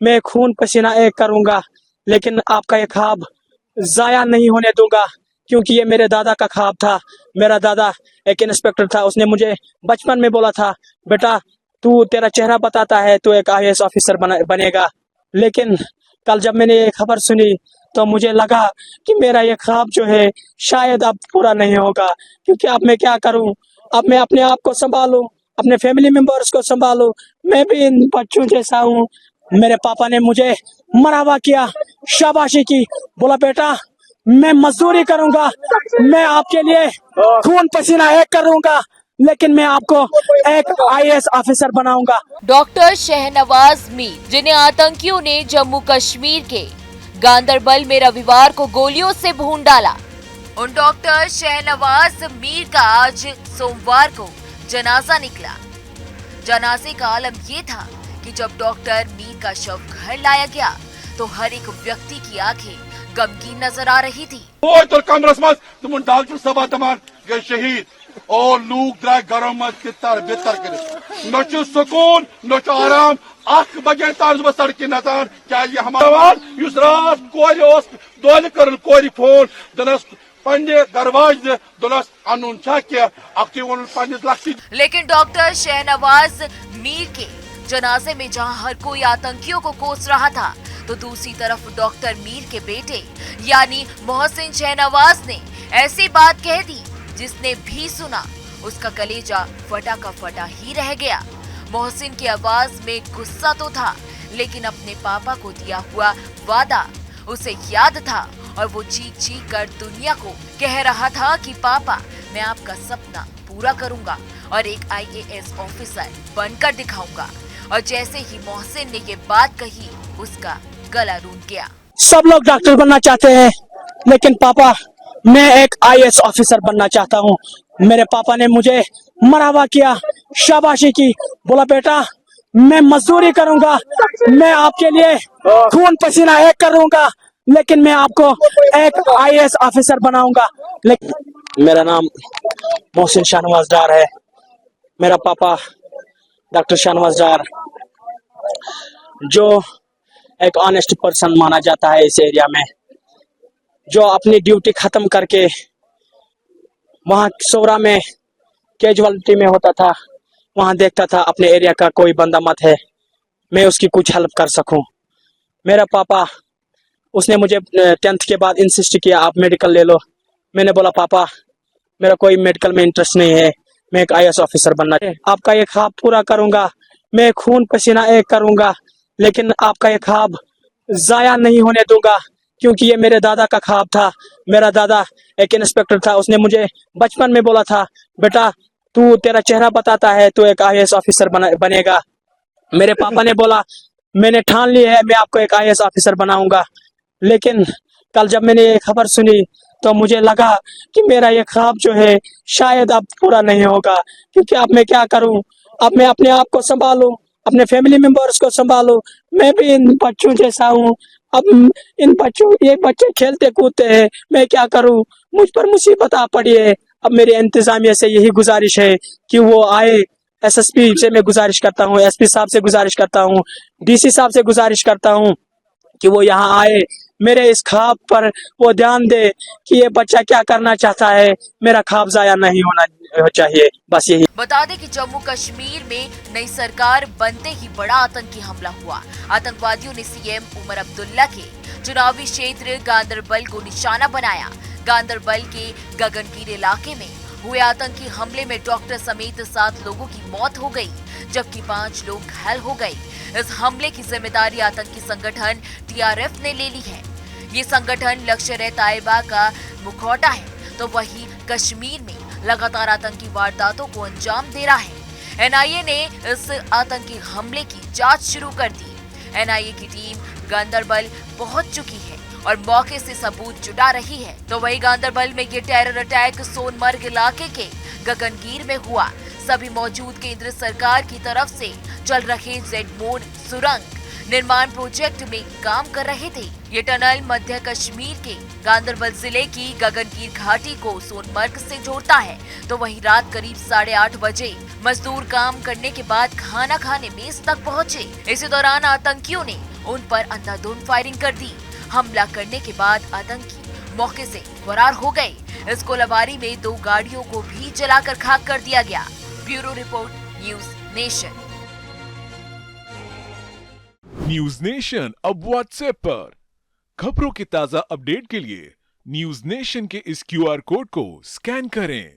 मैं खून पसीना एक करूंगा, लेकिन आपका ये ख्वाब जाया नहीं होने दूंगा, क्योंकि ये मेरे दादा का ख्वाब था। मेरा दादा एक इंस्पेक्टर था। उसने मुझे बचपन में बोला था, बेटा तू, तेरा चेहरा बताता है तू एक आईएएस ऑफिसर बनेगा। लेकिन कल जब मैंने ये खबर सुनी तो मुझे लगा कि मेरा ये ख्वाब जो है शायद अब पूरा नहीं होगा, क्योंकि अब मैं क्या करूं? अब मैं अपने आप को संभालूं, अपने फैमिली मेंबर्स को संभालूं। मैं भी इन बच्चों जैसा हूं। मेरे पापा ने मुझे मरावा किया, शाबाशी की, बोला बेटा मैं मजदूरी करूंगा, मैं आपके लिए खून पसीना एक करूंगा, लेकिन मैं आपको एक आईएएस ऑफिसर बनाऊंगा। डॉक्टर शहनवाज मीर, जिन्हें आतंकियों ने जम्मू कश्मीर के गांदरबल में रविवार को गोलियों से भून डाला, उन डॉक्टर शहनवाज मीर का आज सोमवार को जनाजा निकला। जनाजे का आलम ये था कि जब डॉक्टर मीर का शव घर लाया गया तो हर एक व्यक्ति की आंखें गमगीन नजर आ रही थी। कमरस मज तुम डॉक्टर सबा दमान गए शहीद और लोग द्राय घरों में तितर बितर कर न सुकून न आराम। 8 बजे तार सड़क नचान क्या हमारा युस रात कोर कर कोर फोन दनस पन्ने दरवाज दनस अन लेकिन डॉक्टर शहनवाज मीर के जनाजे में जहां हर कोई आतंकियों को कोस रहा था, तो दूसरी तरफ डॉक्टर मीर के बेटे यानी मोहसिन शहनवाज ने ऐसी बात कह दी जिसने भी सुना उसका कलेजा फटा का फटा ही रह गया। मोहसिन की आवाज में गुस्सा तो था, लेकिन अपने पापा को दिया हुआ वादा उसे याद था और वो चीख चीख कर दुनिया को कह रहा था कि पापा मैं आपका सपना पूरा करूंगा और एक आईएएस ऑफिसर बनकर दिखाऊंगा। और जैसे ही मोहसिन ने ये बात कही, उसका गला रूठ गया। सब लोग डॉक्टर बनना चाहते हैं, लेकिन पापा मैं एक आईएएस ऑफिसर बनना चाहता हूँ। मेरे पापा ने मुझे मरावा किया, शाबाशी की, बोला बेटा मैं मजदूरी करूंगा, मैं आपके लिए खून पसीना एक करूंगा, लेकिन मैं आपको एक आईएएस ऑफिसर बनाऊंगा। लेकिन मेरा नाम मोहसिन शाहनवाज डार है। मेरा पापा डॉक्टर शाहनवाज डार, जो एक ऑनेस्ट पर्सन माना जाता है इस एरिया में, जो अपनी ड्यूटी खत्म करके वहां सोरा में कैजुअलिटी में होता था, वहां देखता था अपने एरिया का कोई बंदा मत है, मैं उसकी कुछ हेल्प कर सकूं। मेरा पापा, उसने मुझे 10th के बाद इंसिस्ट किया आप मेडिकल ले लो। मैंने बोला पापा मेरा कोई मेडिकल में इंटरेस्ट नहीं है, मैं एक आईएएस ऑफिसर बनना है। आपका ये ख्वाब पूरा करूंगा, मैं खून पसीना एक करूंगा, लेकिन आपका ये ख्वाब जाया नहीं होने दूंगा, क्योंकि ये मेरे दादा का ख्वाब था। मेरा दादा एक इंस्पेक्टर था। उसने मुझे बचपन में बोला था, बेटा तू, तेरा चेहरा बताता है तू एक आईएएस ऑफिसर बनेगा। मेरे पापा ने बोला मैंने ठान ली है, मैं आपको एक आईएएस ऑफिसर बनाऊंगा। लेकिन कल जब मैंने ये खबर सुनी तो मुझे लगा कि मेरा ये ख्वाब जो है शायद अब पूरा नहीं होगा, क्योंकि अब मैं क्या करूं? अब मैं अपने आप को संभालूं, अपने फैमिली मेंबर्स को संभालूं। मैं भी इन बच्चों जैसा हूं। अब ये बच्चे खेलते कूदते हैं, मैं क्या करूं? मुझ पर मुसीबत आ पड़ी है। अब मेरी इंतजामिया से यही गुजारिश है कि वो आए। एसएसपी से मैं गुजारिश करता हूँ, एसपी साहब से गुजारिश करता हूँ, डीसी साहब से गुजारिश करता हूँ कि वो यहाँ आए, मेरे इस ख्वाब पर वो ध्यान दे कि ये बच्चा क्या करना चाहता है, मेरा ख्वाब जाया नहीं होना चाहिए। बस यही। बता दें कि जम्मू कश्मीर में नई सरकार बनते ही बड़ा आतंकी हमला हुआ। आतंकवादियों ने सीएम उमर अब्दुल्ला के चुनावी क्षेत्र गांदरबल को निशाना बनाया। गांदरबल के गगनगीर इलाके में हुए आतंकी हमले में डॉक्टर समेत 7 लोगों की मौत हो गई, जबकि 5 लोग घायल हो गए। इस हमले की जिम्मेदारी आतंकी संगठन टीआरएफ ने ले ली है। ये संगठन लश्कर-ए-तैयबा का मुखौटा है, तो वही कश्मीर में लगातार आतंकी वारदातों को अंजाम दे रहा है। एनआईए ने इस आतंकी हमले की जांच शुरू कर दी। एनआईए की टीम गांदरबल पहुंच चुकी है और मौके से सबूत जुटा रही है। तो वही गांदरबल में ये टेरर अटैक सोनमर्ग इलाके के गगनगीर में हुआ। सभी मौजूद केंद्र सरकार की तरफ से चल रहे जेड-मोड सुरंग निर्माण प्रोजेक्ट में काम कर रहे थे। ये टनल मध्य कश्मीर के गांदरबल जिले की गगनगीर घाटी को सोनमर्ग से जोड़ता है। तो वहीं रात करीब 8:30 बजे मजदूर काम करने के बाद खाना खाने मेज तक पहुंचे। इसी दौरान आतंकियों ने उन पर अंधाधुंध फायरिंग कर दी। हमला करने के बाद आतंकी मौके से फरार हो गए। इस गोलाबारी में 2 गाड़ियों को भी जलाकर खाक कर दिया गया। Bureau report, news nation. News nation अब व्हाट्सएप पर खबरों के ताजा अपडेट के लिए न्यूज नेशन के इस QR कोड को स्कैन करें।